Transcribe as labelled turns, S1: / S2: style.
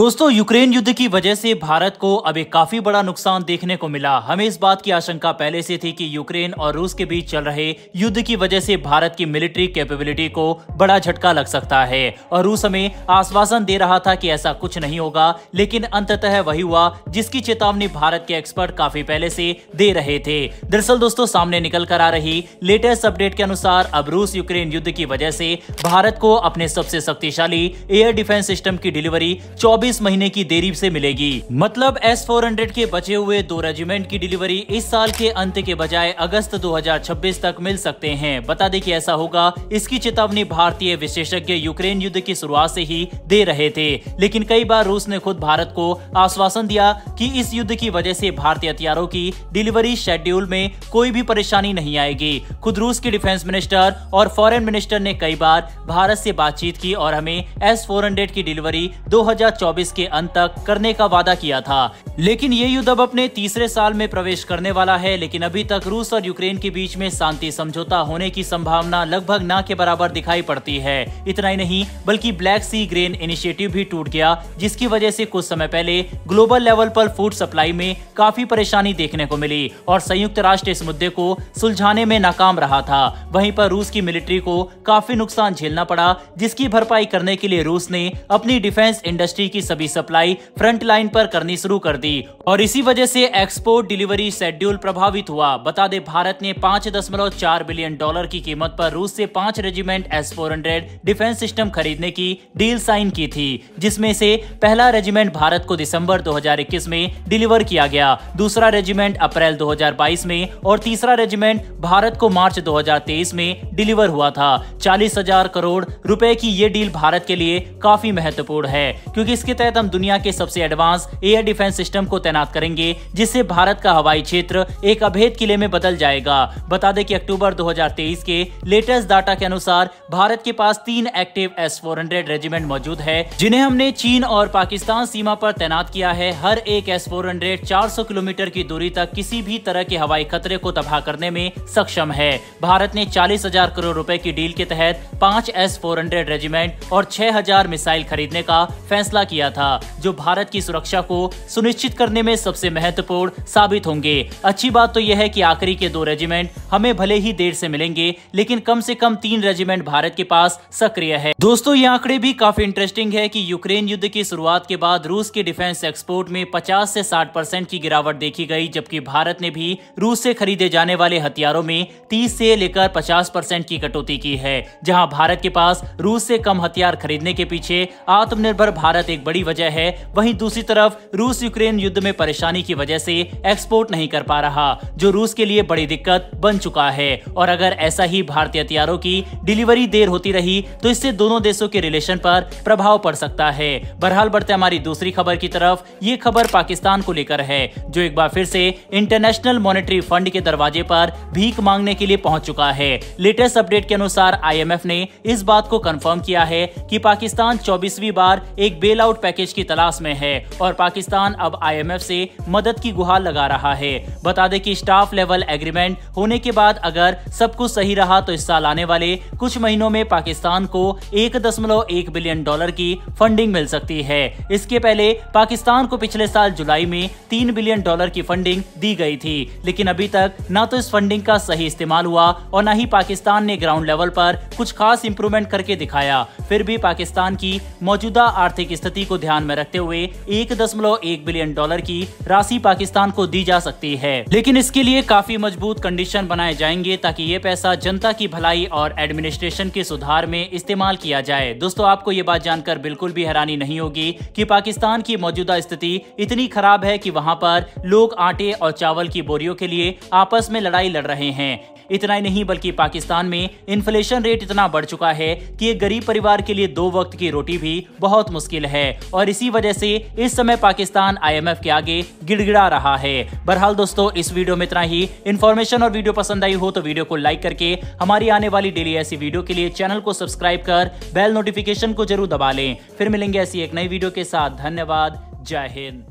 S1: दोस्तों, यूक्रेन युद्ध की वजह से भारत को अब एक काफी बड़ा नुकसान देखने को मिला। हमें इस बात की आशंका पहले से थी कि यूक्रेन और रूस के बीच चल रहे युद्ध की वजह से भारत की मिलिट्री कैपेबिलिटी को बड़ा झटका लग सकता है और रूस हमें आश्वासन दे रहा था कि ऐसा कुछ नहीं होगा, लेकिन अंततः वही हुआ जिसकी चेतावनी भारत के एक्सपर्ट काफी पहले से दे रहे थे। दरअसल दोस्तों, सामने निकल कर आ रही लेटेस्ट अपडेट के अनुसार अब रूस यूक्रेन युद्ध की वजह से भारत को अपने सबसे शक्तिशाली एयर डिफेंस सिस्टम की डिलीवरी 24 महीने की देरी से मिलेगी। मतलब S-400 के बचे हुए 2 रेजिमेंट की डिलीवरी इस साल के अंत के बजाय अगस्त 2026 तक मिल सकते हैं। बता दें कि ऐसा होगा, इसकी चेतावनी भारतीय विशेषज्ञ यूक्रेन युद्ध की शुरुआत से ही दे रहे थे, लेकिन कई बार रूस ने खुद भारत को आश्वासन दिया कि इस युद्ध की वजह से भारतीय हथियारों की डिलीवरी शेड्यूल में कोई भी परेशानी नहीं आएगी। खुद रूस के डिफेंस मिनिस्टर और फॉरेन मिनिस्टर ने कई बार भारत से बातचीत की और हमें S-400 की डिलीवरी 2024 के अंत तक करने का वादा किया था। लेकिन ये युद्ध अब अपने तीसरे साल में प्रवेश करने वाला है, लेकिन अभी तक रूस और यूक्रेन के बीच में शांति समझौता होने की संभावना लगभग ना के बराबर दिखाई पड़ती है। इतना ही नहीं, बल्कि ब्लैक सी ग्रेन इनिशिएटिव भी टूट गया, जिसकी वजह से कुछ समय पहले ग्लोबल लेवल पर फूड सप्लाई में काफी परेशानी देखने को मिली और संयुक्त राष्ट्र इस मुद्दे को सुलझाने में नाकाम रहा था। वहीं पर रूस की मिलिट्री को काफी नुकसान झेलना पड़ा, जिसकी भरपाई करने के लिए रूस ने अपनी डिफेंस इंडस्ट्री की सभी सप्लाई फ्रंट लाइन पर करनी शुरू कर दी और इसी वजह से एक्सपोर्ट डिलीवरी शेड्यूल प्रभावित हुआ। बता दें, भारत ने $5.4 बिलियन की कीमत पर रूस से 5 रेजिमेंट S-400 डिफेंस सिस्टम खरीदने की डील साइन की थी, जिसमें से पहला रेजिमेंट भारत को दिसंबर 2021 में डिलीवर किया गया, दूसरा रेजिमेंट अप्रैल 2022 में और तीसरा रेजिमेंट भारत को मार्च 2023 में डिलीवर हुआ था। 40,000 करोड़ रुपए की ये डील भारत के लिए काफी महत्वपूर्ण है, क्योंकि इसके तहत हम दुनिया के सबसे एडवांस एयर डिफेंस सिस्टम को तैनात करेंगे, जिससे भारत का हवाई क्षेत्र एक अभेद किले में बदल जाएगा। बता दें कि अक्टूबर 2023 के लेटेस्ट डाटा के अनुसार भारत के पास 3 एक्टिव S-400 रेजिमेंट मौजूद है, जिन्हें हमने चीन और पाकिस्तान सीमा पर तैनात किया है। हर एक S-400 400 किलोमीटर की दूरी तक किसी भी तरह के हवाई खतरे को तबाह करने में सक्षम है। भारत ने 40,000 करोड़ रुपए की डील के तहत 5 S-400 रेजिमेंट और 6,000 मिसाइल खरीदने का फैसला किया था, जो भारत की सुरक्षा को सुनिश्चित करने में सबसे महत्वपूर्ण साबित होंगे। अच्छी बात तो यह है कि आखिरी के 2 रेजिमेंट हमें भले ही देर से मिलेंगे, लेकिन कम से कम 3 रेजिमेंट भारत के पास सक्रिय है। दोस्तों, ये आंकड़े भी काफी इंटरेस्टिंग है कि यूक्रेन युद्ध की शुरुआत के बाद रूस के डिफेंस एक्सपोर्ट में 50 से 60% की गिरावट देखी गई, जबकि भारत ने भी रूस से खरीदे जाने वाले हथियारों में 30 से लेकर 50% की कटौती की है। जहां भारत के पास रूस से कम हथियार खरीदने के पीछे आत्मनिर्भर भारत एक बड़ी वजह है, वहीं दूसरी तरफ रूस यूक्रेन युद्ध में परेशानी की वजह से एक्सपोर्ट नहीं कर पा रहा, जो रूस के लिए बड़ी दिक्कत बन चुका है। और अगर ऐसा ही भारतीय हथियारों की डिलीवरी देर होती रही तो इससे दोनों देशों के रिलेशन पर प्रभाव पड़ सकता है। बहरहाल, बढ़ते हमारी दूसरी खबर की तरफ। ये खबर पाकिस्तान को लेकर है, जो एक बार फिर से इंटरनेशनल मॉनेटरी फंड के दरवाजे पर भीख मांगने के लिए पहुंच चुका है। लेटेस्ट अपडेट के अनुसार IMF ने इस बात को कंफर्म किया है कि पाकिस्तान 24वीं बार एक बेल आउट पैकेज की तलाश में है और पाकिस्तान अब IMF से मदद की गुहार लगा रहा है। बता दें कि स्टाफ लेवल एग्रीमेंट होने के बाद अगर सब कुछ सही रहा तो इस साल आने वाले कुछ महीनों में पाकिस्तान को $1.1 बिलियन की फंडिंग मिल सकती है। इसके पहले पाकिस्तान को पिछले साल जुलाई में $3 बिलियन की फंडिंग दी गई थी, लेकिन अभी तक ना तो इस फंडिंग का सही इस्तेमाल हुआ और ना ही पाकिस्तान ने ग्राउंड लेवल पर कुछ खास इंप्रूवमेंट करके दिखाया। फिर भी पाकिस्तान की मौजूदा आर्थिक स्थिति को ध्यान में रखते हुए $1.1 बिलियन की राशि पाकिस्तान को दी जा सकती है, लेकिन इसके लिए काफी मजबूत कंडीशन बनाए जाएंगे ताकि ये पैसा जनता की भलाई और एडमिनिस्ट्रेशन के सुधार में इस्तेमाल किया जाए। दोस्तों, आपको ये बात जानकर बिल्कुल भी हैरानी नहीं होगी कि पाकिस्तान की मौजूदा स्थिति इतनी खराब है कि वहां पर लोग आटे और चावल की बोरियों के लिए आपस में लड़ाई लड़ रहे हैं। इतना ही नहीं, बल्कि पाकिस्तान में इन्फ्लेशन रेट इतना बढ़ चुका है कि एक गरीब परिवार के लिए 2 वक्त की रोटी भी बहुत मुश्किल है और इसी वजह से इस समय पाकिस्तान IMF के आगे गिड़गिड़ा रहा है। बहरहाल दोस्तों, इस वीडियो में इतना ही। इन्फॉर्मेशन और वीडियो पसंद आई हो तो वीडियो को लाइक करके हमारी आने वाली डेली ऐसी वीडियो के लिए चैनल को सब्सक्राइब कर बेल नोटिफिकेशन को जरूर दबा लें। फिर मिलेंगे ऐसी एक नई वीडियो के साथ। धन्यवाद। जय हिंद।